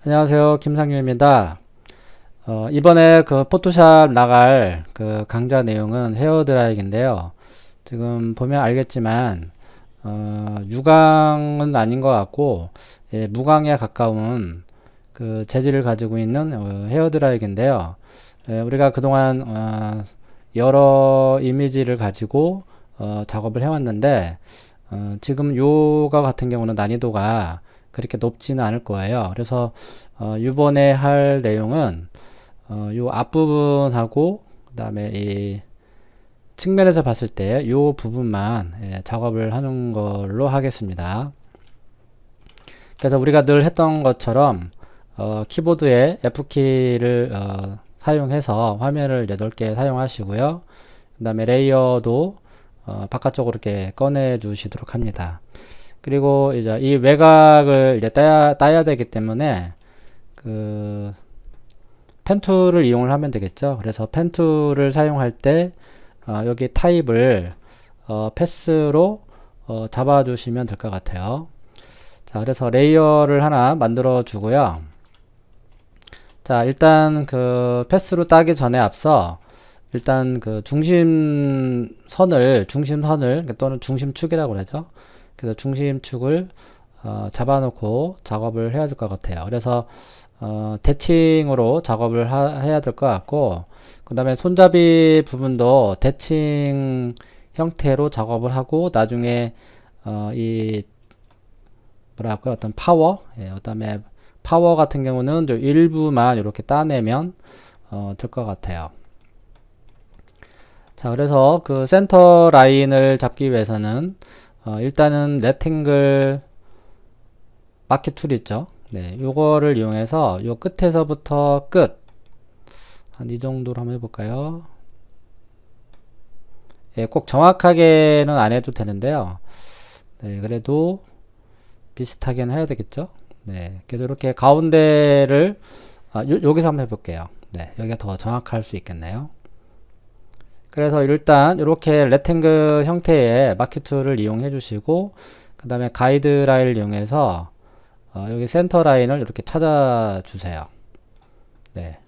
안녕하세요. 김상윤입니다. 이번에 그 포토샵 나갈 그 강좌 내용은 헤어 드라이기인데요. 지금 보면 알겠지만, 유광은 아닌 것 같고, 예, 무광에 가까운 그 재질을 가지고 있는 헤어 드라이기인데요. 예, 우리가 그동안 여러 이미지를 가지고 작업을 해왔는데, 지금 요가 같은 경우는 난이도가 그렇게 높지는 않을 거예요. 그래서 이번에 할 내용은 요 앞부분하고 그다음에 이 측면에서 봤을 때 요 부분만 작업을 하는 걸로 하겠습니다. 그래서 우리가 늘 했던 것처럼 키보드에 F키를 사용해서 화면을 8개 사용하시고요. 그 다음에 레이어도 바깥쪽으로 이렇게 꺼내 주시도록 합니다. 그리고 이제 이 외곽을 이제 따야 되기 때문에 그 펜 툴을 이용을 하면 되겠죠. 그래서 펜 툴을 사용할 때 여기 타입을 패스로 잡아주시면 될 것 같아요. 자, 그래서 레이어를 하나 만들어 주고요. 자, 일단 그 패스로 따기 전에 앞서 일단 그 중심선을 또는 중심축이라고 그러죠. 그래서 중심축을 잡아놓고 작업을 해야 될 것 같아요. 그래서 대칭으로 작업을 해야 될 것 같고, 그 다음에 손잡이 부분도 대칭 형태로 작업을 하고, 나중에 이 뭐랄까 어떤 파워, 예, 그다음에 파워 같은 경우는 좀 일부만 이렇게 따내면 될 것 같아요. 자, 그래서 그 센터 라인을 잡기 위해서는 일단은 렉탱글 마켓 툴 있죠. 네, 요거를 이용해서 요 끝에서부터 끝 한 이 정도로 한번 해볼까요? 예, 꼭 정확하게는 안 해도 되는데요. 네, 그래도 비슷하게는 해야 되겠죠. 네, 그래서 이렇게 가운데를 여기서 한번 해볼게요. 네, 여기가 더 정확할 수 있겠네요. 그래서 일단 이렇게 렉탱글 형태의 마켓 툴을 이용해 주시고, 그 다음에 가이드라인을 이용해서 여기 센터 라인을 이렇게 찾아 주세요. 네.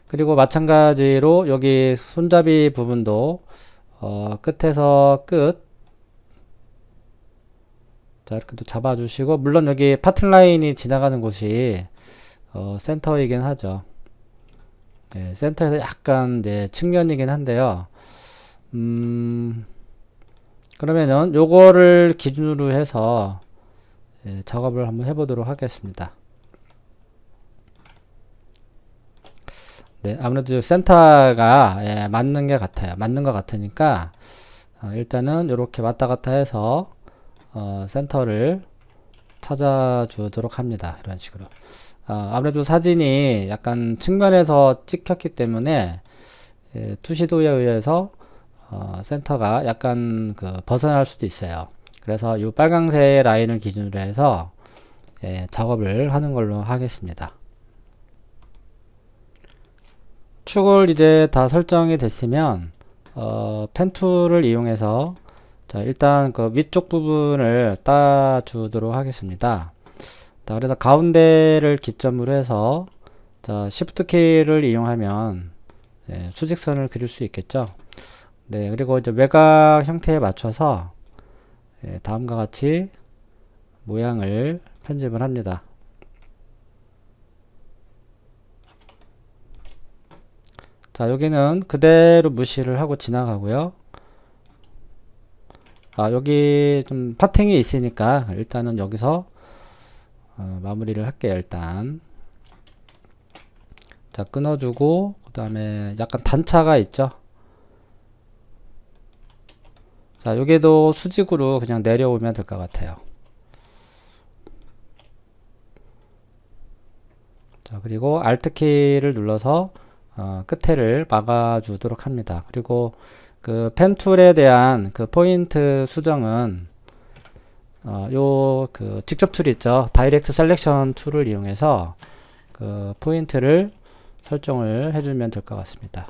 그리고 마찬가지로 여기 손잡이 부분도 끝에서 끝, 자, 이렇게 또 잡아주시고, 물론 여기 파트 라인이 지나가는 곳이 센터이긴 하죠. 네, 센터에서 약간 이제 측면이긴 한데요. 그러면은 요거를 기준으로 해서 작업을 한번 해보도록 하겠습니다. 네, 아무래도 센터가 맞는 게 같아요. 맞는 것 같으니까 일단은 이렇게 왔다 갔다 해서 센터를 찾아주도록 합니다. 이런 식으로. 아무래도 사진이 약간 측면에서 찍혔기 때문에 투시도에 의해서 센터가 약간 그 벗어날 수도 있어요. 그래서 이 빨강색 라인을 기준으로 해서 작업을 하는 걸로 하겠습니다. 축을 이제 다 설정이 됐으면 펜 툴을 이용해서 자, 일단 그 위쪽 부분을 따주도록 하겠습니다. 자, 그래서 가운데를 기점으로 해서 자, Shift 키를 이용하면 수직선을 그릴 수 있겠죠. 네, 그리고 이제 외곽 형태에 맞춰서 다음과 같이 모양을 편집을 합니다. 자, 여기는 그대로 무시를 하고 지나가고요. 여기 좀 파팅이 있으니까 일단은 여기서 마무리를 할게요. 일단 자, 끊어주고 그 다음에 약간 단차가 있죠. 자, 여기도 수직으로 그냥 내려오면 될 것 같아요. 자, 그리고 Alt 키를 눌러서 끝에를 막아주도록 합니다. 그리고 그 펜 툴에 대한 그 포인트 수정은 요 그 직접 툴 있죠. 다이렉트 셀렉션 툴을 이용해서 그 포인트를 설정을 해주면 될 것 같습니다.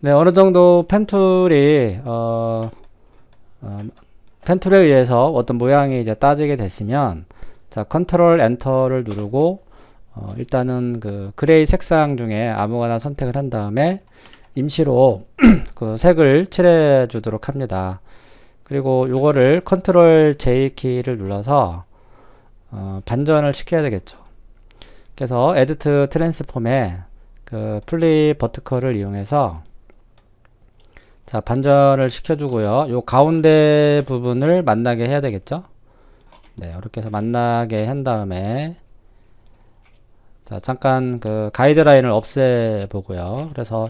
네, 어느 정도 펜 툴에 의해서 어떤 모양이 이제 따지게 됐으면, 자, 컨트롤 엔터를 누르고, 일단은 그 그레이 색상 중에 아무거나 선택을 한 다음에 임시로 그 색을 칠해 주도록 합니다. 그리고 요거를 컨트롤 J 키를 눌러서 반전을 시켜야 되겠죠. 그래서 에디트 트랜스폼에 그 플립 버티컬을 이용해서 자, 반전을 시켜주고요. 요 가운데 부분을 만나게 해야 되겠죠. 네, 이렇게 해서 만나게 한 다음에 자, 잠깐 그 가이드라인을 없애보고요. 그래서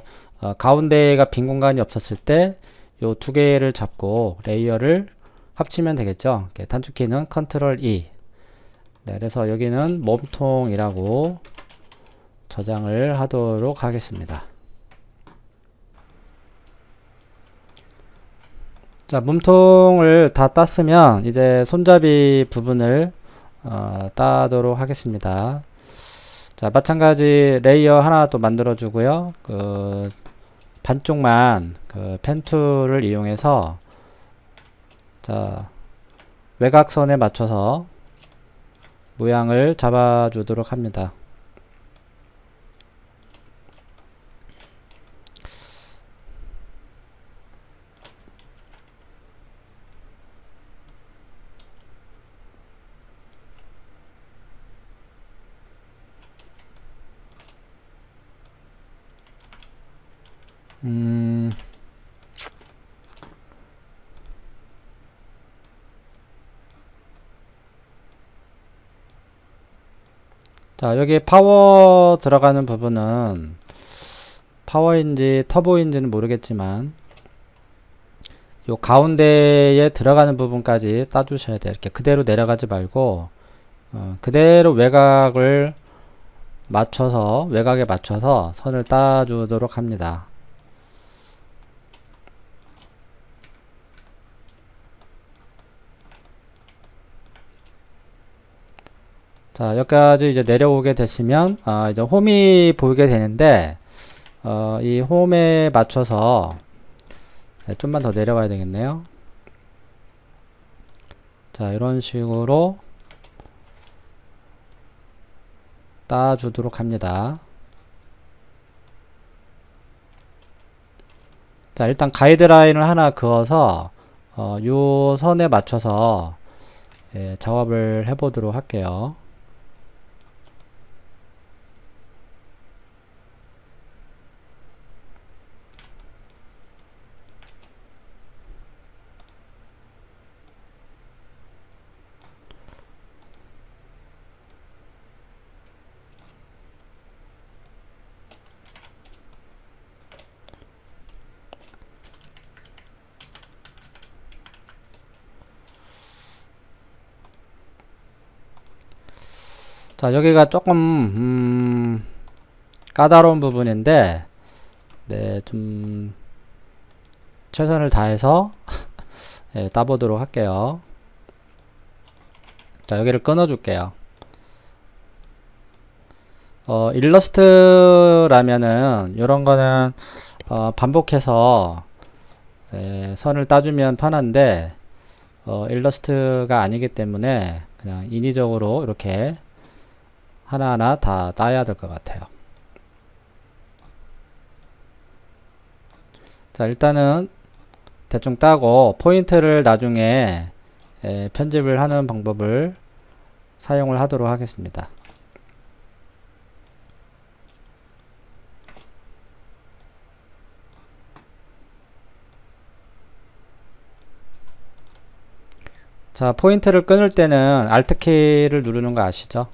가운데가 빈 공간이 없었을 때 요 두 개를 잡고 레이어를 합치면 되겠죠. 단축키는 컨트롤 E. 네, 그래서 여기는 몸통이라고 저장을 하도록 하겠습니다. 자, 몸통을 다 땄으면 이제 손잡이 부분을 따도록 하겠습니다. 자, 마찬가지 레이어 하나 또 만들어 주고요. 그 반쪽만 그 펜툴을 이용해서 자, 외곽선에 맞춰서 모양을 잡아 주도록 합니다. 자, 여기 파워 들어가는 부분은 파워인지 터보인지는 모르겠지만 요 가운데에 들어가는 부분까지 따주셔야 돼요. 이렇게 그대로 내려가지 말고 그대로 외곽에 맞춰서 선을 따주도록 합니다. 자, 여기까지 이제 내려오게 됐으면 이제 홈이 보이게 되는데 이 홈에 맞춰서 좀만 더 내려가야 되겠네요. 자, 이런 식으로 따주도록 합니다. 자, 일단 가이드라인을 하나 그어서 요 선에 맞춰서 작업을 해보도록 할게요. 자, 여기가 조금 까다로운 부분인데 네, 좀 최선을 다해서 따보도록 할게요. 자, 여기를 끊어 줄게요. 일러스트라면은 이런 거는 반복해서 선을 따주면 편한데 일러스트가 아니기 때문에 그냥 인위적으로 이렇게 하나하나 다 따야 될 것 같아요. 자, 일단은 대충 따고 포인트를 나중에 편집을 하는 방법을 사용을 하도록 하겠습니다. 자, 포인트를 끊을 때는 Alt 키를 누르는 거 아시죠?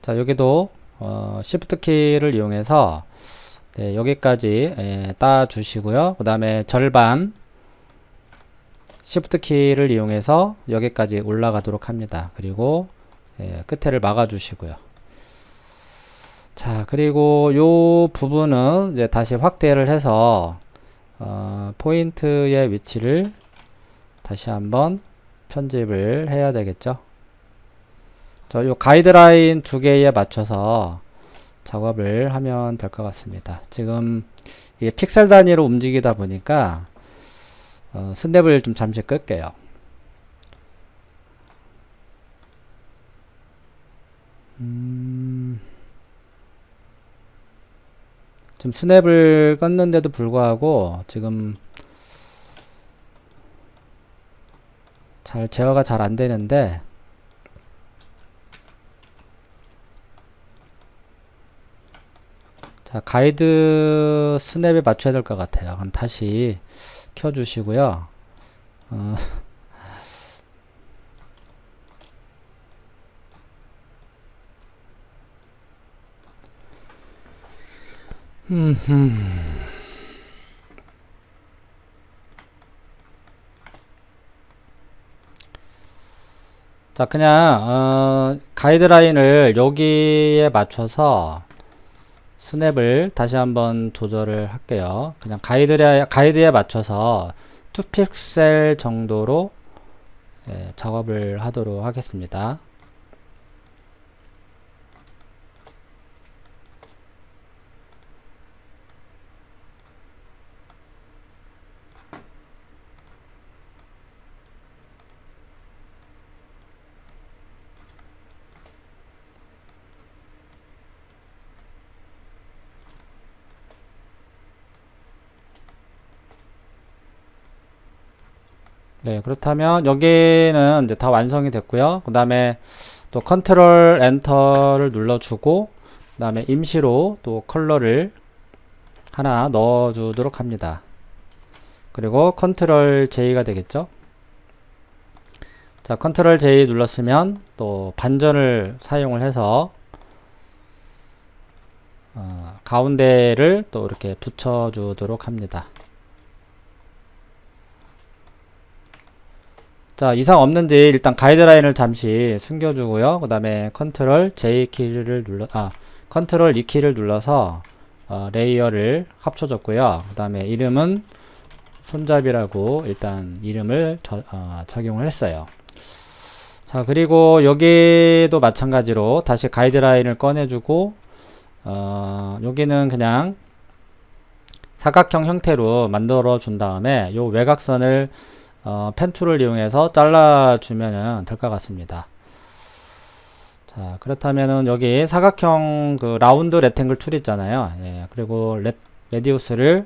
자, 여기도 Shift 키를 이용해서 네, 여기까지 따 주시고요. 그 다음에 절반 Shift 키를 이용해서 여기까지 올라가도록 합니다. 그리고 끝에를 막아 주시고요. 자, 그리고 요 부분은 이제 다시 확대를 해서 포인트의 위치를 다시 한번 편집을 해야 되겠죠. 요 가이드라인 두 개에 맞춰서 작업을 하면 될 것 같습니다. 지금 이게 픽셀 단위로 움직이다 보니까 스냅을 좀 잠시 끌게요. 지금 스냅을 껐는데도 불구하고 지금 제어가 잘 안 되는데, 자, 가이드 스냅에 맞춰야 될 것 같아요. 그럼 다시 켜주시고요. 자, 그냥 가이드라인을 여기에 맞춰서 스냅을 다시 한번 조절을 할게요. 그냥 가이드에 맞춰서 2픽셀 정도로 작업을 하도록 하겠습니다. 네, 그렇다면 여기는 이제 다 완성이 됐고요. 그 다음에 또 컨트롤 엔터를 눌러주고, 그 다음에 임시로 또 컬러를 하나 넣어주도록 합니다. 그리고 컨트롤 J가 되겠죠. 자, 컨트롤 J 눌렀으면 또 반전을 사용을 해서 가운데를 또 이렇게 붙여주도록 합니다. 자, 이상 없는지 일단 가이드라인을 잠시 숨겨주고요. 그 다음에 컨트롤 J 키를 컨트롤 E 키를 눌러서 레이어를 합쳐줬고요. 그 다음에 이름은 손잡이라고 일단 이름을 적용을 했어요. 자, 그리고 여기도 마찬가지로 다시 가이드라인을 꺼내주고, 여기는 그냥 사각형 형태로 만들어 준 다음에 요 외곽선을 펜 툴을 이용해서 잘라주면 될 것 같습니다. 자, 그렇다면은 여기 사각형 그 라운드 레탱글 툴 있잖아요. 예, 그리고 레디우스를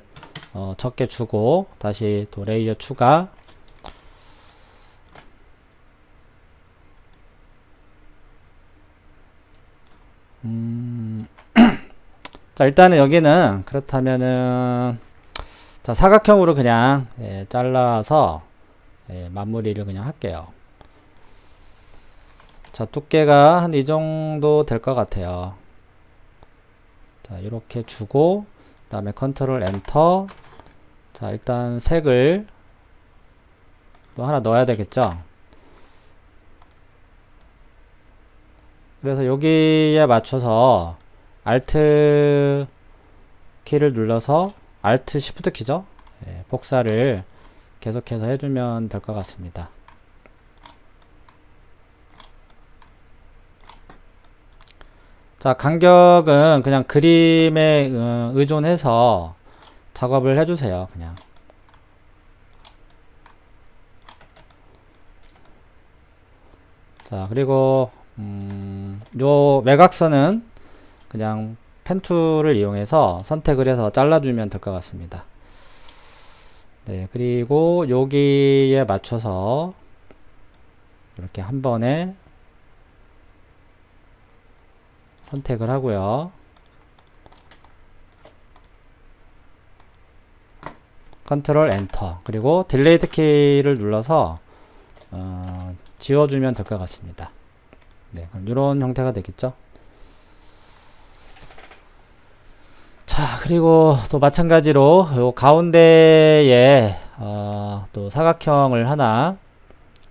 적게 주고 다시 또 레이어 추가. 자, 일단은 여기는 그렇다면은 자, 사각형으로 그냥 잘라서 마무리를 그냥 할게요. 자, 두께가 한 이 정도 될 것 같아요. 자, 이렇게 주고, 그 다음에 컨트롤 엔터. 자, 일단 색을 또 하나 넣어야 되겠죠. 그래서 여기에 맞춰서 Alt 키를 눌러서 Alt Shift 키죠. 복사를 계속해서 해주면 될 것 같습니다. 자, 간격은 그냥 그림에 의존해서 작업을 해주세요. 그냥. 자, 그리고 요 외곽선은 그냥 펜 툴을 이용해서 선택을 해서 잘라주면 될 것 같습니다. 네, 그리고 여기에 맞춰서 이렇게 한 번에 선택을 하고요. 컨트롤 엔터. 그리고 딜레이트 키를 눌러서 지워주면 될 것 같습니다. 네, 그럼 이런 형태가 되겠죠. 자, 그리고 또 마찬가지로 요 가운데에 또 사각형을 하나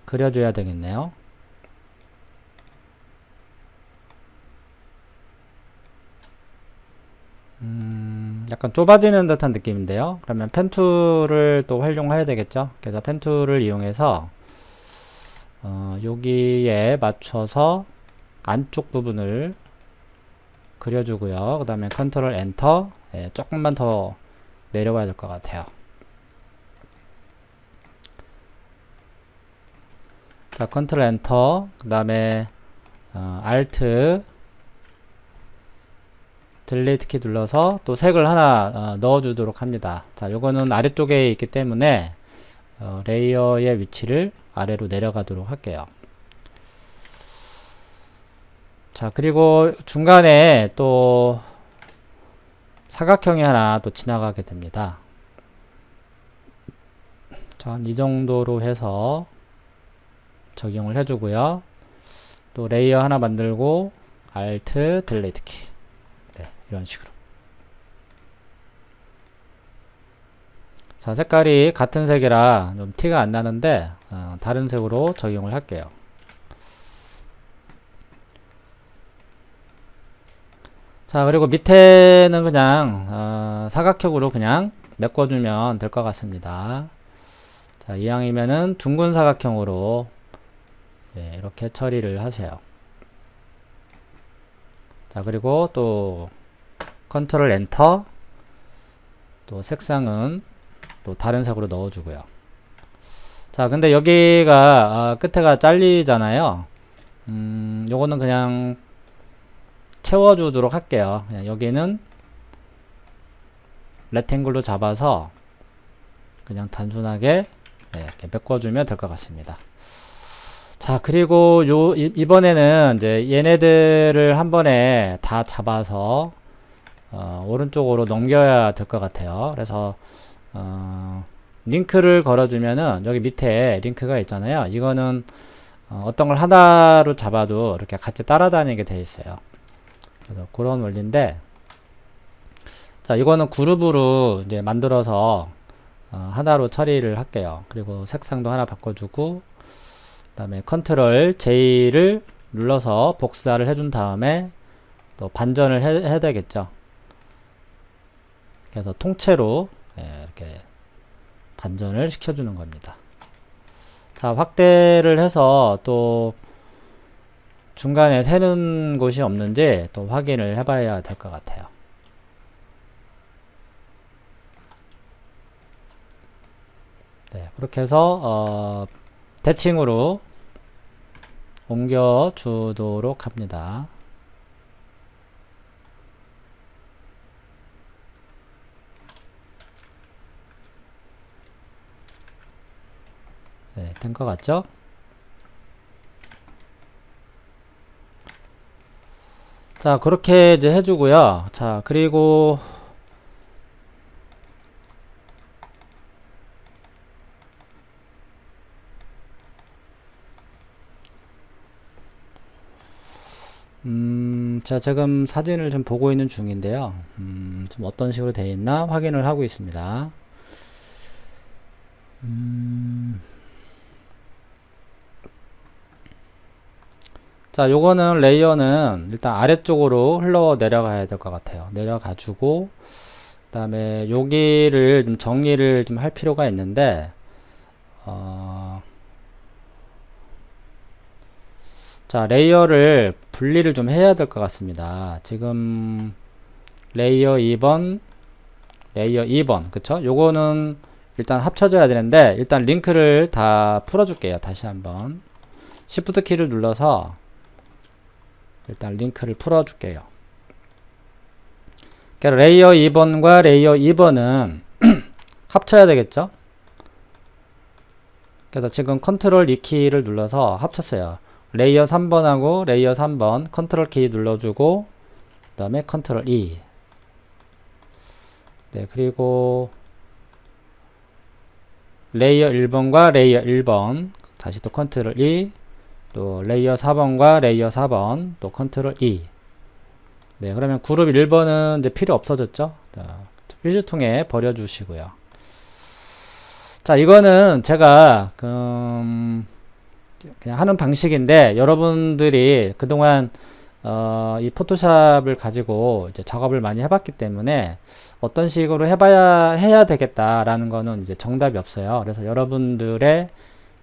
그려줘야 되겠네요. 약간 좁아지는 듯한 느낌인데요. 그러면 펜 툴을 또 활용해야 되겠죠. 그래서 펜 툴을 이용해서 여기에 맞춰서 안쪽 부분을 그려주고요. 그 다음에 컨트롤 엔터. 예, 조금만 더 내려가야 될 것 같아요. 자, 컨트롤 엔터. 그 다음에 알트 딜리트 키 눌러서 또 색을 하나 넣어주도록 합니다. 자, 요거는 아래쪽에 있기 때문에 레이어의 위치를 아래로 내려가도록 할게요. 자, 그리고 중간에 또 사각형이 하나 또 지나가게 됩니다. 자, 이 정도로 해서 적용을 해주고요. 또 레이어 하나 만들고 Alt 딜리트 키. 네, 이런 식으로. 자, 색깔이 같은 색이라 좀 티가 안 나는데 다른 색으로 적용을 할게요. 자, 그리고 밑에는 그냥 사각형으로 그냥 메꿔주면 될 것 같습니다. 자, 이왕이면은 둥근 사각형으로 예, 이렇게 처리를 하세요. 자, 그리고 또 컨트롤 엔터. 또 색상은 또 다른 색으로 넣어주고요. 자, 근데 여기가 끝에가 잘리잖아요. 요거는 그냥 채워주도록 할게요. 그냥 여기는 렉탱글로 잡아서 그냥 단순하게 네, 이렇게 메꿔주면 될 것 같습니다. 자, 그리고 이번에는 이제 얘네들을 한 번에 다 잡아서 오른쪽으로 넘겨야 될 것 같아요. 그래서 링크를 걸어주면은 여기 밑에 링크가 있잖아요. 이거는 어떤 걸 하나로 잡아도 이렇게 같이 따라다니게 되어 있어요. 그래서 그런 원리인데, 자, 이거는 그룹으로 이제 만들어서 하나로 처리를 할게요. 그리고 색상도 하나 바꿔주고, 그 다음에 컨트롤 J를 눌러서 복사를 해준 다음에 또 반전을 해야 되겠죠. 그래서 통째로 이렇게 반전을 시켜주는 겁니다. 자, 확대를 해서 또 중간에 새는 곳이 없는지 또 확인을 해봐야 될 것 같아요. 네, 그렇게 해서 대칭으로 옮겨 주도록 합니다. 네, 된 것 같죠? 자, 그렇게 이제 해주고요. 자, 그리고 자, 지금 사진을 좀 보고 있는 중인데요. 좀 어떤 식으로 되어 있나 확인을 하고 있습니다. 자, 요거는 레이어는 일단 아래쪽으로 흘러 내려가야 될 것 같아요. 내려가지고 그 다음에 여기를 좀 정리를 좀 할 필요가 있는데 자, 레이어를 분리를 좀 해야 될 것 같습니다. 지금 레이어 2번, 레이어 2번, 그쵸? 요거는 일단 합쳐져야 되는데 일단 링크를 다 풀어줄게요. 다시 한번 Shift 키를 눌러서 일단 링크를 풀어줄게요. 그러니까 레이어 2번과 레이어 2번은 합쳐야 되겠죠? 그래서 지금 컨트롤 2키를 눌러서 합쳤어요. 레이어 3번하고 레이어 3번 컨트롤 키 눌러주고 그 다음에 컨트롤 2. 네, 그리고 레이어 1번과 레이어 1번 다시 또 컨트롤 2, 또 레이어 4번과 레이어 4번 또 컨트롤 2. 네, 그러면 그룹 1번은 이제 필요 없어졌죠. 휴지통에 버려주시고요. 자, 이거는 제가 그냥 하는 방식인데 여러분들이 그동안 이 포토샵을 가지고 이제 작업을 많이 해봤기 때문에 어떤 식으로 해야 되겠다라는 거는 이제 정답이 없어요. 그래서 여러분들의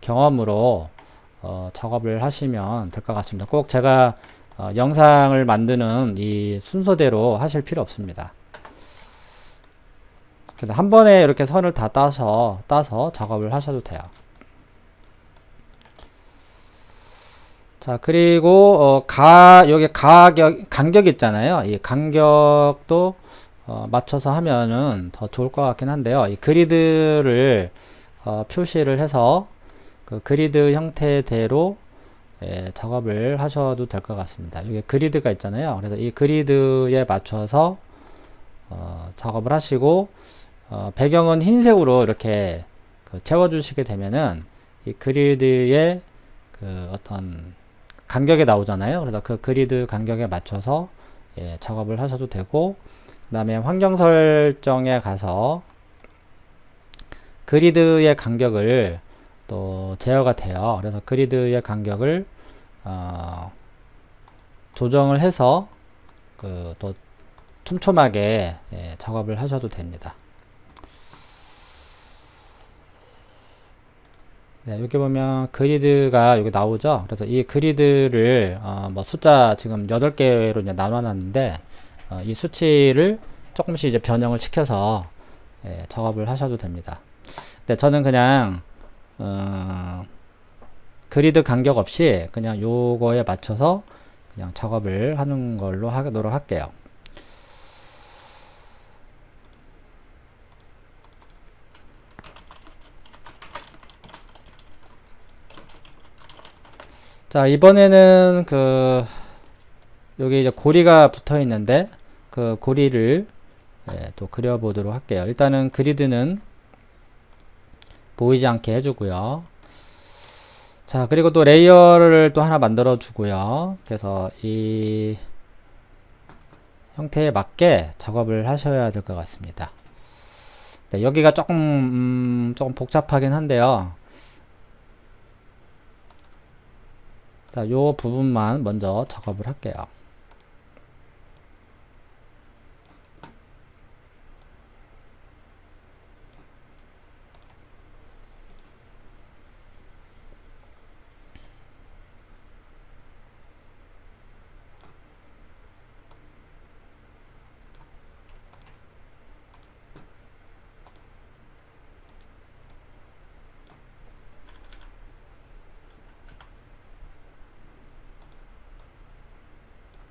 경험으로 작업을 하시면 될 것 같습니다. 꼭 제가 영상을 만드는 이 순서대로 하실 필요 없습니다. 그래서 한 번에 이렇게 선을 다 따서 작업을 하셔도 돼요. 자, 그리고 여기 간격 있잖아요. 이 간격도 맞춰서 하면은 더 좋을 것 같긴 한데요. 이 그리드를 표시를 해서 그 그리드 형태대로 작업을 하셔도 될 것 같습니다. 여기 그리드가 있잖아요. 그래서 이 그리드에 맞춰서 작업을 하시고 배경은 흰색으로 이렇게 채워주시게 되면은 이 그리드의 그 어떤 간격이 나오잖아요. 그래서 그 그리드 간격에 맞춰서 작업을 하셔도 되고, 그 다음에 환경 설정에 가서 그리드의 간격을 또 제어가 돼요. 그래서 그리드의 간격을 조정을 해서 또 촘촘하게 작업을 하셔도 됩니다. 네, 여기 보면 그리드가 여기 나오죠. 그래서 이 그리드를 뭐 숫자 지금 8개로 이제 나눠 놨는데 이 수치를 조금씩 이제 변형을 시켜서 작업을 하셔도 됩니다. 근데 저는 그냥 그리드 간격 없이 그냥 요거에 맞춰서 그냥 작업을 하는 걸로 하도록 할게요. 자, 이번에는 여기 이제 고리가 붙어 있는데 그 고리를 또 그려보도록 할게요. 일단은 그리드는 보이지 않게 해주고요. 자, 그리고 또 레이어를 또 하나 만들어 주고요. 그래서 이 형태에 맞게 작업을 하셔야 될 것 같습니다. 네, 여기가 조금 복잡하긴 한데요. 자, 요 부분만 먼저 작업을 할게요.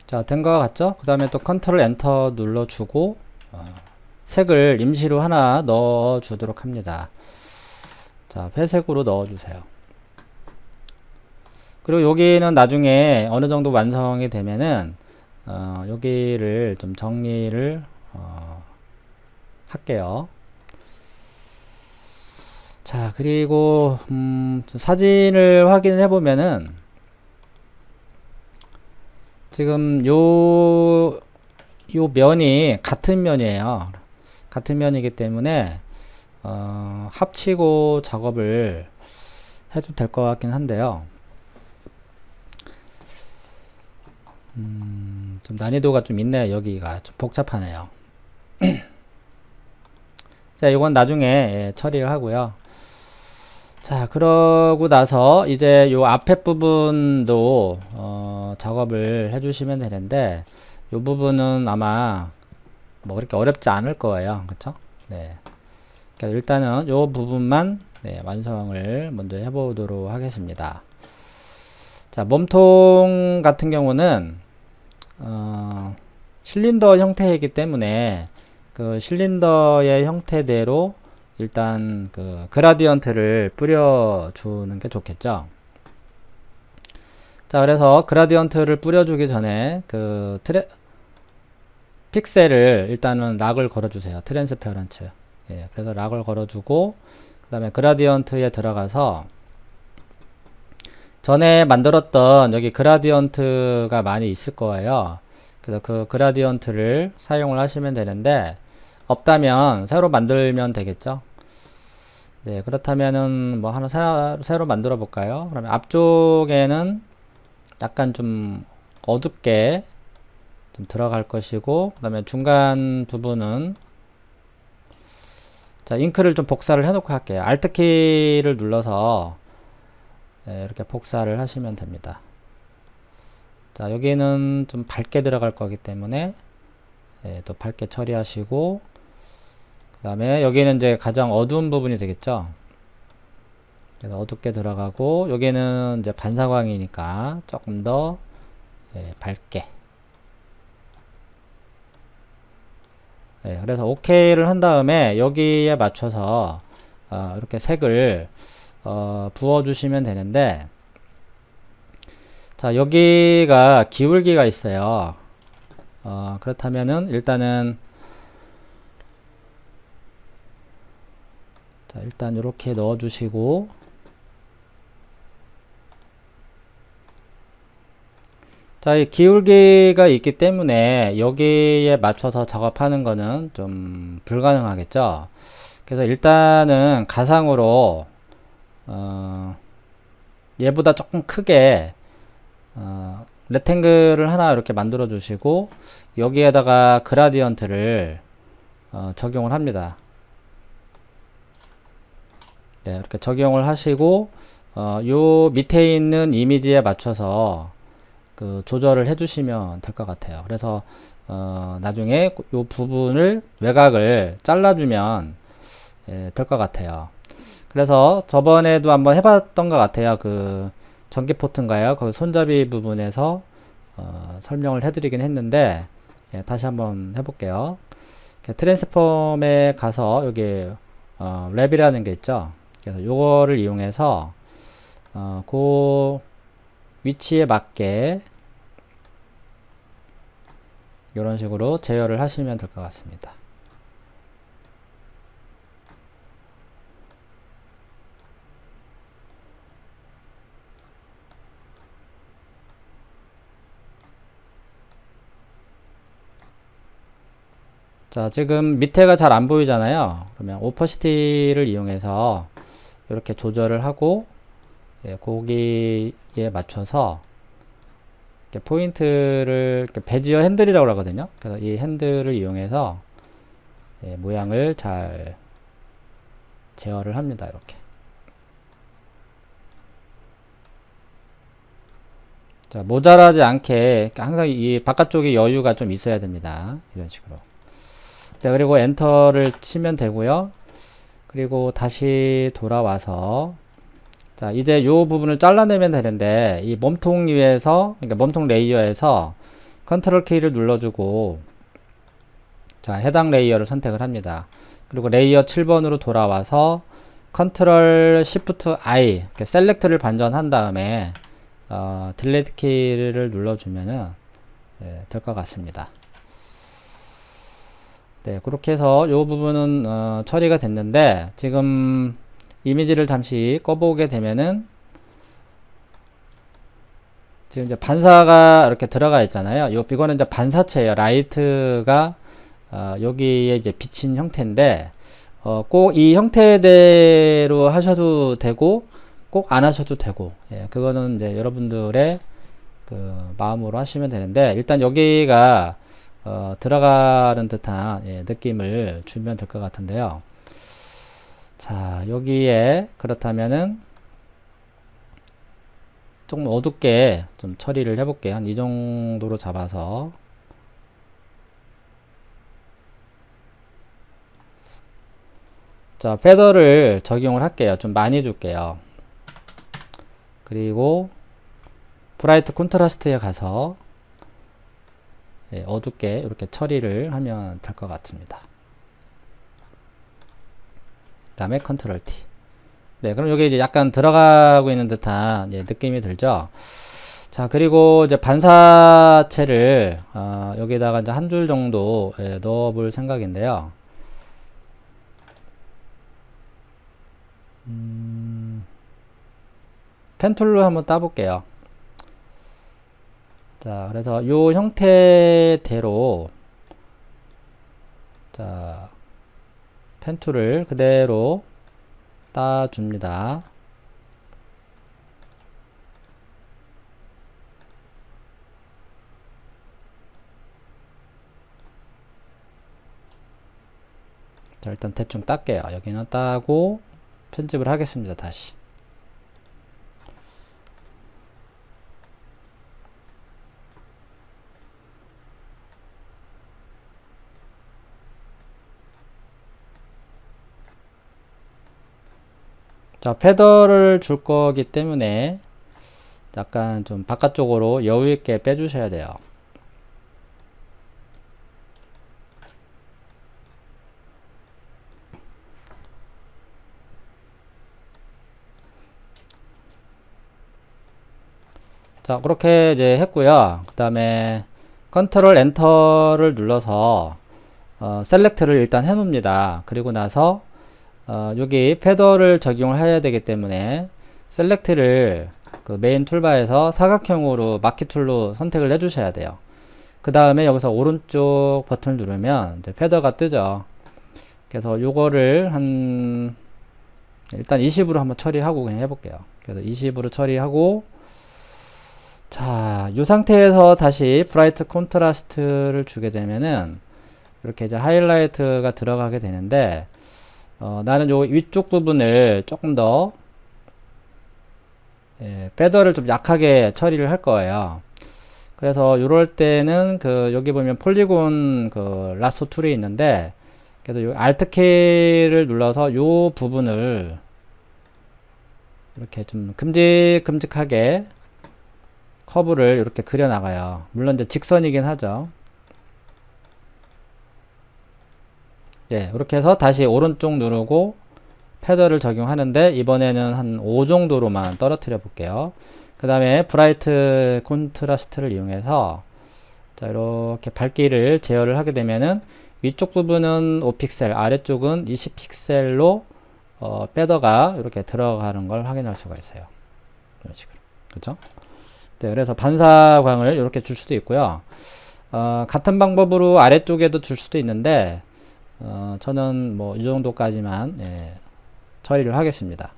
자, 된 것 같죠? 그 다음에 또 컨트롤 엔터 눌러주고 색을 임시로 하나 넣어 주도록 합니다. 자, 회색으로 넣어 주세요. 그리고 여기는 나중에 어느 정도 완성이 되면은 여기를 좀 정리를 할게요. 자, 그리고 사진을 확인해 보면은 지금 요 면이 같은 면이에요. 같은 면이기 때문에 합치고 작업을 해도 될 것 같긴 한데요. 좀 난이도가 좀 있네요. 여기가 좀 복잡하네요. 자, 이건 나중에 처리를 하고요. 자, 그러고 나서 이제 요 앞에 부분도 작업을 해주시면 되는데, 요 부분은 아마 뭐 그렇게 어렵지 않을 거예요. 그쵸? 네. 그러니까 일단은 요 부분만 완성을 먼저 해보도록 하겠습니다. 자, 몸통 같은 경우는 실린더 형태이기 때문에 그 실린더의 형태대로 일단 그 그라디언트를 뿌려주는 게 좋겠죠. 자, 그래서 그라디언트를 뿌려주기 전에 그 픽셀을 일단은 락을 걸어주세요. 트랜스페런츠. 예, 그래서 락을 걸어주고 그 다음에 그라디언트에 들어가서 전에 만들었던 여기 그라디언트가 많이 있을 거예요. 그래서 그 그라디언트를 사용을 하시면 되는데 없다면 새로 만들면 되겠죠. 네, 그렇다면은 뭐 하나 새로 만들어 볼까요? 그러면 앞쪽에는 약간 좀 어둡게 좀 들어갈 것이고, 그 다음에 중간 부분은 자, 잉크를 좀 복사를 해놓고 할게요. Alt 키를 눌러서 이렇게 복사를 하시면 됩니다. 자, 여기는 좀 밝게 들어갈 거기 때문에 또 밝게 처리하시고, 그 다음에 여기는 이제 가장 어두운 부분이 되겠죠. 그래서 어둡게 들어가고, 여기는 이제 반사광이니까 조금 더 밝게. 그래서 OK를 한 다음에 여기에 맞춰서 이렇게 색을 부어주시면 되는데, 자, 여기가 기울기가 있어요. 그렇다면은 일단은 자, 일단 이렇게 넣어 주시고, 자, 이 기울기가 있기 때문에 여기에 맞춰서 작업하는 거는 좀 불가능하겠죠. 그래서 일단은 가상으로 얘보다 조금 크게 레탱글을 하나 이렇게 만들어 주시고, 여기에다가 그라디언트를 적용을 합니다. 네, 이렇게 적용을 하시고, 요 밑에 있는 이미지에 맞춰서 그 조절을 해주시면 될 것 같아요. 그래서 나중에 요 부분을 외곽을 잘라주면 될 것 같아요. 그래서 저번에도 한번 해봤던 것 같아요. 그 전기 포트인가요? 그 손잡이 부분에서 설명을 해드리긴 했는데, 다시 한번 해볼게요. 트랜스폼에 가서 여기 랩이라는 게 있죠. 그래서 요거를 이용해서 그 위치에 맞게 이런 식으로 제어를 하시면 될 것 같습니다. 자, 지금 밑에가 잘 안 보이잖아요. 그러면 오퍼시티를 이용해서 이렇게 조절을 하고, 거기에 맞춰서 이렇게 포인트를 이렇게 베지어 핸들이라고 하거든요. 그래서 이 핸들을 이용해서 모양을 잘 제어를 합니다. 이렇게. 자, 모자라지 않게 항상 이 바깥쪽에 여유가 좀 있어야 됩니다. 이런 식으로. 네, 그리고 엔터를 치면 되고요. 그리고 다시 돌아와서, 자, 이제 요 부분을 잘라내면 되는데, 이 몸통 위에서, 그러니까 몸통 레이어에서 컨트롤 키를 눌러주고, 자, 해당 레이어를 선택을 합니다. 그리고 레이어 7번으로 돌아와서 컨트롤 시프트 I, 이렇게 셀렉트를 반전한 다음에 딜리트 키를 눌러주면은 될 것 같습니다. 네, 그렇게 해서 이 부분은 처리가 됐는데, 지금 이미지를 잠시 꺼보게 되면은 지금 이제 반사가 이렇게 들어가 있잖아요. 이거는 이제 반사체예요. 라이트가 여기에 이제 비친 형태인데, 꼭 이 형태대로 하셔도 되고 꼭 안 하셔도 되고, 그거는 이제 여러분들의 그 마음으로 하시면 되는데, 일단 여기가 들어가는 듯한 느낌을 주면 될 것 같은데요. 자, 여기에 그렇다면은 조금 어둡게 좀 처리를 해볼게요. 한 이 정도로 잡아서. 자, 페더를 적용을 할게요. 좀 많이 줄게요. 그리고 브라이트 콘트라스트에 가서 어둡게 이렇게 처리를 하면 될 것 같습니다. 그 다음에 컨트롤 T. 네, 그럼 여기 이제 약간 들어가고 있는 듯한 느낌이 들죠. 자, 그리고 이제 반사체를 여기다가 이제 한 줄 정도 넣어 볼 생각인데요. 펜툴로 한번 따볼게요. 자, 그래서 요 형태대로, 자, 펜툴을 그대로 따줍니다. 자, 일단 대충 딸게요. 여기는 따고 편집을 하겠습니다. 다시. 자, 패더를 줄 거기 때문에 약간 좀 바깥쪽으로 여유 있게 빼주셔야 돼요. 자, 그렇게 이제 했고요. 그 다음에 컨트롤 엔터를 눌러서 셀렉트를 일단 해 놓습니다. 그리고 나서 여기 패더를 적용을 해야 되기 때문에 셀렉트를 그 메인 툴바에서 사각형으로 마키 툴로 선택을 해 주셔야 돼요. 그 다음에 여기서 오른쪽 버튼을 누르면 이제 패더가 뜨죠. 그래서 요거를 일단 20으로 한번 처리하고 그냥 해볼게요. 그래서 20으로 처리하고, 자, 이 상태에서 다시 브라이트 콘트라스트를 주게 되면은 이렇게 이제 하이라이트가 들어가게 되는데, 나는 요 위쪽 부분을 조금 더 패더를 좀 약하게 처리를 할 거예요. 그래서 이럴 때는 여기 보면 폴리곤 라sso 툴이 있는데, 그래서 요 Alt 키를 눌러서 요 부분을 이렇게 좀 큼직큼직하게 커브를 이렇게 그려 나가요. 물론 이제 직선이긴 하죠. 네, 이렇게 해서 다시 오른쪽 누르고 패더를 적용하는데, 이번에는 한 5 정도로만 떨어뜨려 볼게요. 그 다음에 브라이트 콘트라스트를 이용해서 자, 이렇게 밝기를 제어를 하게 되면은 위쪽 부분은 5픽셀, 아래쪽은 20픽셀로 패더가 이렇게 들어가는 걸 확인할 수가 있어요. 이런 식으로. 그죠? 네, 그래서 반사광을 이렇게 줄 수도 있고요. 같은 방법으로 아래쪽에도 줄 수도 있는데, 저는 뭐 이 정도까지만 처리를 하겠습니다.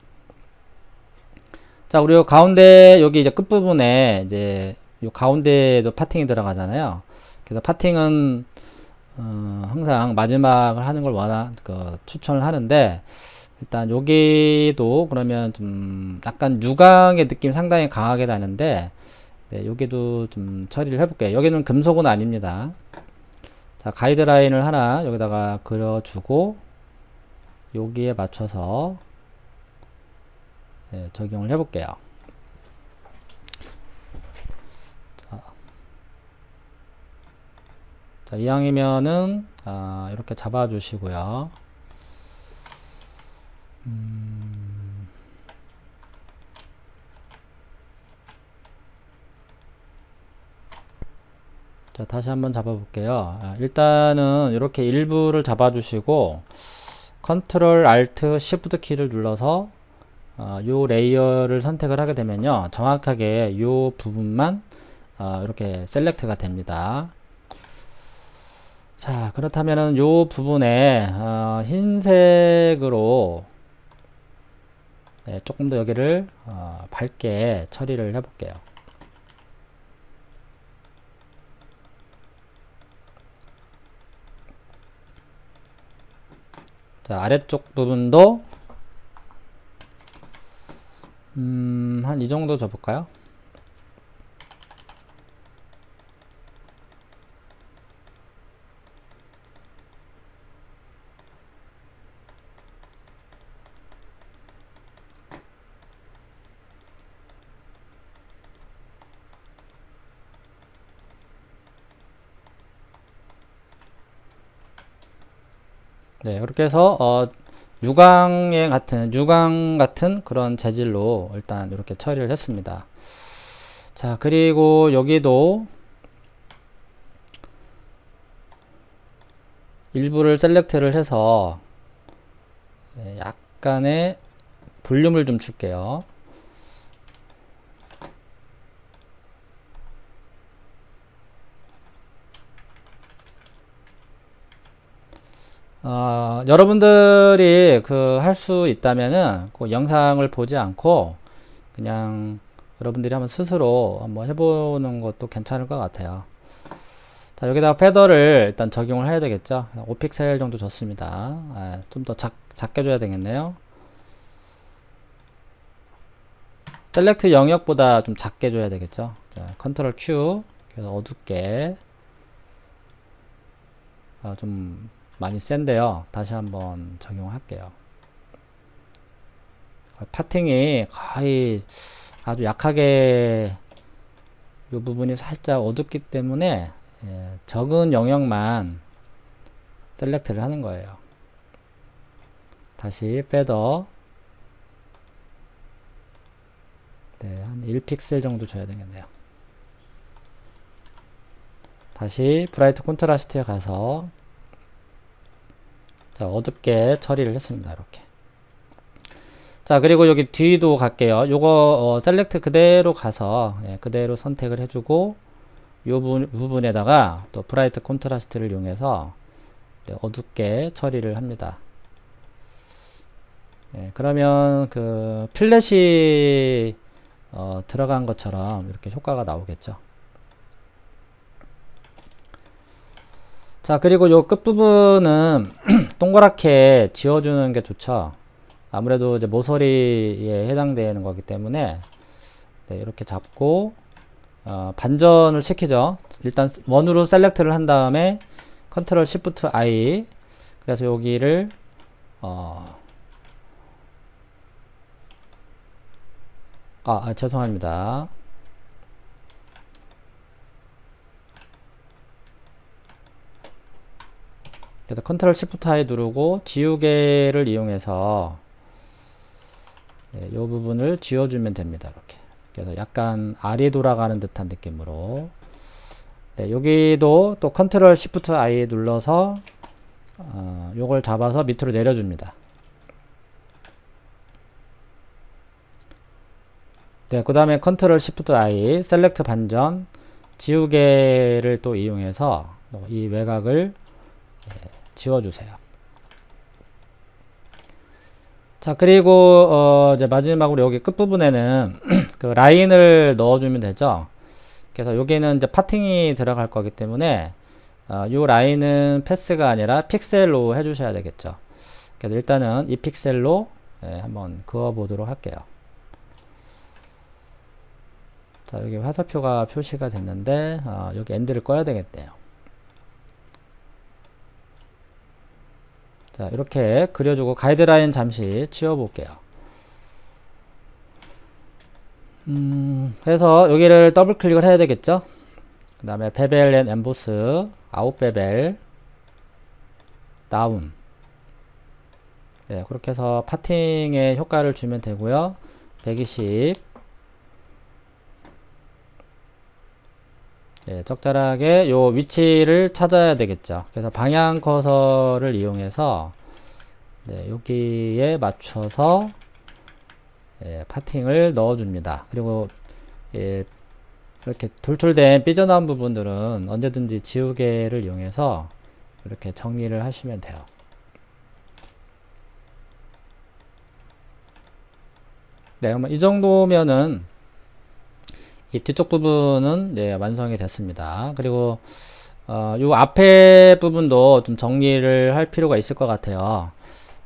자, 그리고 가운데 여기 이제 끝부분에 이제 요 가운데에도 파팅이 들어가잖아요. 그래서 파팅은 항상 마지막을 하는 걸 추천을 하는데, 일단 여기도 그러면 좀 약간 유광의 느낌 상당히 강하게 나는데, 네, 여기도 좀 처리를 해볼게요. 여기는 금속은 아닙니다. 자, 가이드라인을 하나 여기다가 그려주고 여기에 맞춰서 적용을 해볼게요. 자, 이왕이면은 이렇게 잡아주시고요. 자, 다시 한번 잡아볼게요. 일단은 이렇게 일부를 잡아주시고 컨트롤 알트 시프트 키를 눌러서 요 레이어를 선택을 하게 되면요, 정확하게 요 부분만 이렇게 셀렉트가 됩니다. 자, 그렇다면은 요 부분에 흰색으로 조금 더 여기를 밝게 처리를 해 볼게요. 자, 아래쪽 부분도 한 이 정도 줘볼까요? 네, 그렇게 해서 유광 같은 그런 재질로 일단 이렇게 처리를 했습니다. 자, 그리고 여기도 일부를 셀렉트를 해서 약간의 볼륨을 좀 줄게요. 여러분들이 할 수 있다면은 그 영상을 보지 않고 그냥 여러분들이 한번 스스로 한번 해보는 것도 괜찮을 것 같아요. 자, 여기다가 패더를 일단 적용을 해야 되겠죠. 5픽셀 정도 줬습니다. 좀 더 작게 줘야 되겠네요. 셀렉트 영역보다 좀 작게 줘야 되겠죠. 컨트롤 Q, 그래서 어둡게, 좀 많이 센데요. 다시 한번 적용할게요. 파팅이 거의 아주 약하게 이 부분이 살짝 어둡기 때문에 적은 영역만 셀렉트를 하는 거예요. 다시 패더 한 1픽셀 정도 줘야 되겠네요. 다시 브라이트 콘트라스트에 가서 자, 어둡게 처리를 했습니다. 이렇게. 자, 그리고 여기 뒤도 갈게요. 요거 셀렉트 그대로 가서 그대로 선택을 해주고 요 부분에다가 또 브라이트 콘트라스트를 이용해서 어둡게 처리를 합니다. 그러면 그 플랫이 들어간 것처럼 이렇게 효과가 나오겠죠. 자, 그리고 요 끝부분은 동그랗게 지워주는 게 좋죠. 아무래도 이제 모서리에 해당되는 거기 때문에 이렇게 잡고 반전을 시키죠. 일단 원으로 셀렉트를 한 다음에 컨트롤 시프트 I, 그래서 여기를 죄송합니다. 그래서 컨트롤 시프트 I 누르고 지우개를 이용해서 이 부분을 지워주면 됩니다. 이렇게. 그래서 약간 알이 돌아가는 듯한 느낌으로. 여기도 또 컨트롤 시프트 I 눌러서 요걸 잡아서 밑으로 내려줍니다. 그 다음에 컨트롤 시프트 I 셀렉트 반전 지우개를 또 이용해서 이 외곽을 지워주세요. 자, 그리고 이제 마지막으로 여기 끝부분에는 그 라인을 넣어주면 되죠. 그래서 여기는 이제 파팅이 들어갈 거기 때문에 요 라인은 패스가 아니라 픽셀로 해주셔야 되겠죠. 그래서 일단은 이 픽셀로 한번 그어 보도록 할게요. 자, 여기 화살표가 표시가 됐는데 여기 엔드를 꺼야 되겠네요. 자, 이렇게 그려주고 가이드라인 잠시 치워볼게요. 그래서 여기를 더블 클릭을 해야 되겠죠. 그 다음에 베벨 앤 엠보스, 아웃 베벨, 다운. 그렇게 해서 파팅에 효과를 주면 되고요. 120. 적절하게 요 위치를 찾아야 되겠죠. 그래서 방향 커서를 이용해서 여기에 맞춰서 파팅을 넣어줍니다. 그리고 이렇게 돌출된 삐져나온 부분들은 언제든지 지우개를 이용해서 이렇게 정리를 하시면 돼요. 그러면 이 정도면은 이 뒤쪽 부분은 완성이 됐습니다. 그리고 요 앞에 부분도 좀 정리를 할 필요가 있을 것 같아요.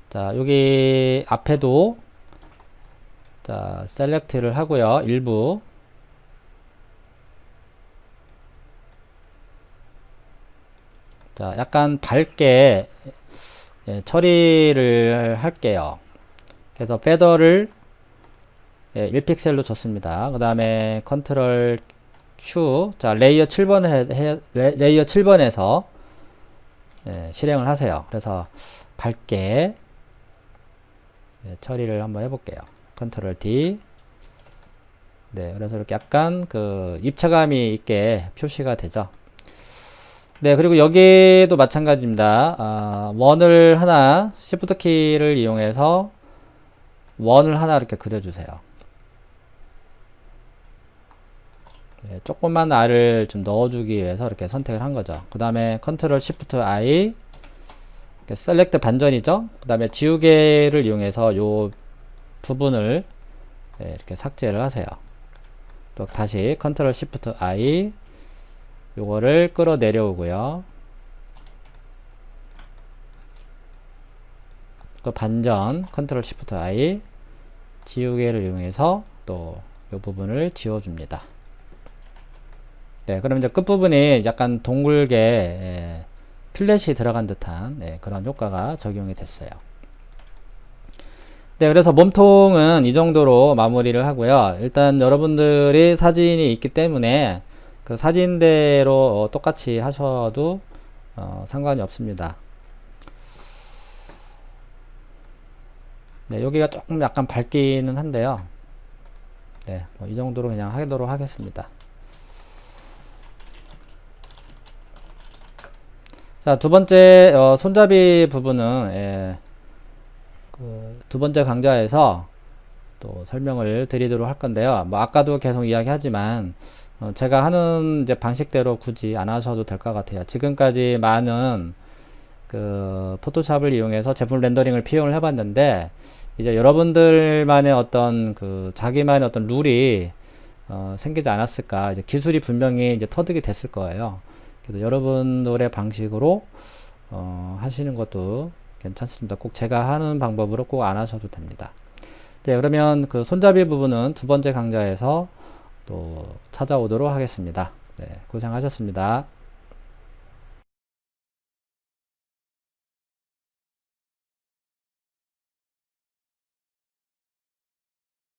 자, 여기 앞에도 자, 셀렉트를 하고요. 일부 자, 약간 밝게 처리를 할게요. 그래서 패더를 1픽셀로 줬습니다. 그 다음에 컨트롤 Q, 자, 레이어 7번에서 실행을 하세요. 그래서 밝게 처리를 한번 해볼게요. 컨트롤 D. 그래서 이렇게 약간 그 입체감이 있게 표시가 되죠. 그리고 여기도 마찬가지입니다. 원을 하나, Shift 키를 이용해서 원을 하나 이렇게 그려주세요. 조금만 알을 좀 넣어주기 위해서 이렇게 선택을 한 거죠. 그 다음에 컨트롤 시프트 I 셀렉트 반전이죠. 그 다음에 지우개를 이용해서 요 부분을 이렇게 삭제를 하세요. 또 다시 컨트롤 시프트 I 요거를 끌어 내려오고요. 또 반전 컨트롤 시프트 I 지우개를 이용해서 또 요 부분을 지워줍니다. 그럼 이제 끝부분이 약간 동글게 플랫이 들어간 듯한 그런 효과가 적용이 됐어요. 네, 그래서 몸통은 이 정도로 마무리를 하고요. 일단 여러분들이 사진이 있기 때문에 그 사진대로 똑같이 하셔도 상관이 없습니다. 네, 여기가 조금 약간 밝기는 한데요. 네, 뭐이 정도로 그냥 하도록 하겠습니다. 자, 두 번째 손잡이 부분은 그 두 번째 강좌에서 또 설명을 드리도록 할 건데요. 뭐 아까도 계속 이야기하지만 제가 하는 이제 방식대로 굳이 안 하셔도 될 것 같아요. 지금까지 많은 그 포토샵을 이용해서 제품 렌더링을 피용을 해봤는데 이제 여러분들만의 어떤 그 자기만의 어떤 룰이 생기지 않았을까. 이제 기술이 분명히 이제 터득이 됐을 거예요. 그래서 여러분들의 방식으로 하시는 것도 괜찮습니다. 꼭 제가 하는 방법으로 꼭 안 하셔도 됩니다. 네, 그러면 그 손잡이 부분은 두 번째 강좌에서 또 찾아오도록 하겠습니다. 네, 고생하셨습니다.